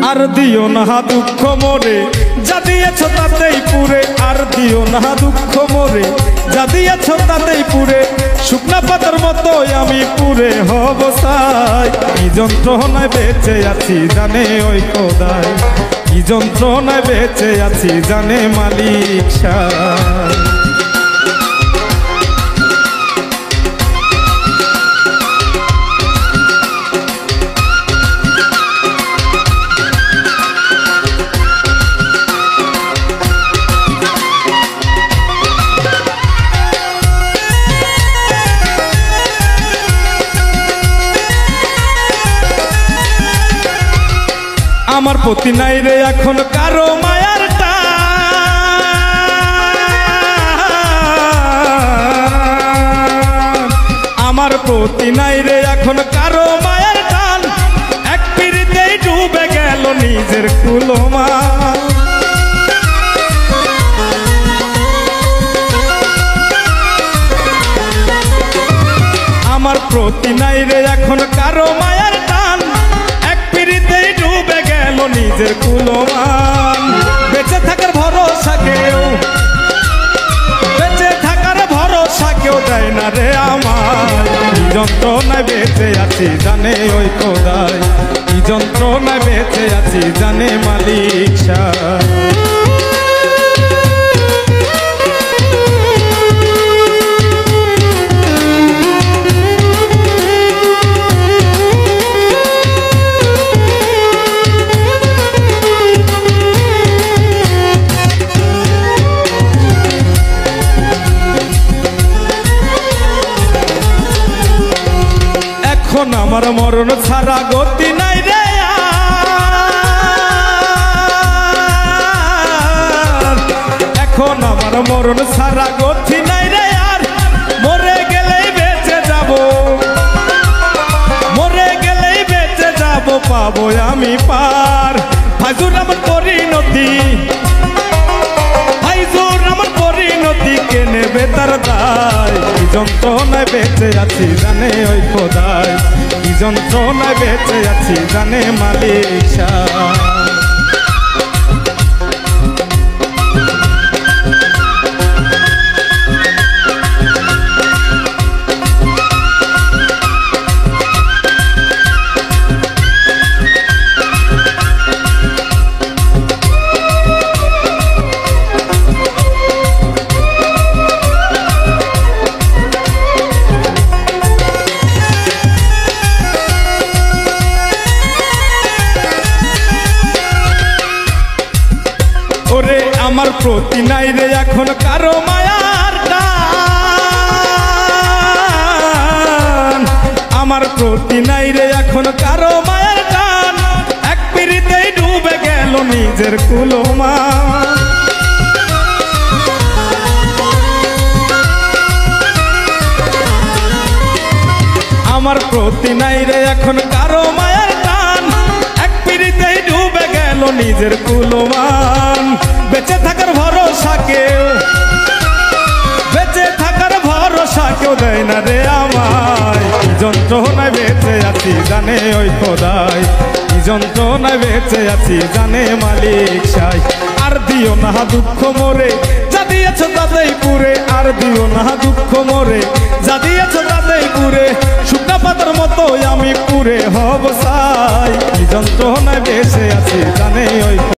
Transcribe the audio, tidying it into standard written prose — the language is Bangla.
আর দিও না দুঃখ মোরে যা দিয়েছ তাতেই পুরে, আর দিও না দুঃখ মোরে যা দিয়েছ তাতেই পুরে। শুকনা পাতার মতোই আমি পুরে হব ছাই। কি যন্ত্রণায় বেঁচে আছি জানে ওই খোদাই, কি যন্ত্রণায় বেঁচে আছি জানে মালিক সাই। আমার প্রতি নাই রে এখন কারো মায়ার টান, আমার প্রতি নাই রে এখন কারো মায়ার টান। এক পিরিতেই ডুবে গেল নিজের কুলমান। আমার প্রতি নাই রে এখন কারো মায়ার টান, এক পিরিতেই ডুবে গেল নিজের কুলমান। বেঁচে থাকার ভরসা কেউ, বেঁচে থাকার ভরসা কেউ দেয় না রে আমার। কি যন্ত্রণায় বেঁচে আছি জানে ওই খোদাই, কি যন্ত্রণায় বেঁচে আছি জানে মালিক সাই। এখন আমার মরণ ছাড়া গতি নাই রে আর, এখন আমার মরণ ছাড়া গতি নাই রে আর। মরে গেলেই বেঁচে যাব, মরে গেলেই বেঁচে যাব, পাবো আমি পার। ফাইজুর রহমান পরিণতি, ফাইজুর রহমান পরিণতি কে নেবে তার দায়। কি যন্ত্রণায় বেঁচে আছি জানে ওই খোদাই, কি যন্ত্রণায় বেঁচে আছি জানে মালিক সাই। ওরে আমার প্রতি নাই রে এখন কারো মায়ার টান, আমার প্রতি নাই রে এখন কারো মায়ার টান। এক পিরিতেই ডুবে গেল নিজের কুলমান। আমার প্রতি নাই রে এখন কারো মায়ার টান, এক পিরিতেই ডুবে গেল নিজের কুলমান। বেঁচে থাকার ভরসা কেউ, বেঁচে থাকার ভরসা কেউ দেয় না রে আমায়। কি যন্ত্রণায় বেঁচে আছি জানে ওই খোদাই, কি যন্ত্রণায় বেঁচে আছি জানে মালিক সাই। আর দিও না দুঃখ মোরে যা দিয়েছ তাতেই পুরে, আর দিও না দুঃখ মোরে যা দিয়েছ তাতেই পুরে। শুকনা পাতার মতোই আমি পুরে হব ছাই। কি যন্ত্রণায় বেঁচে আছি জানে ওই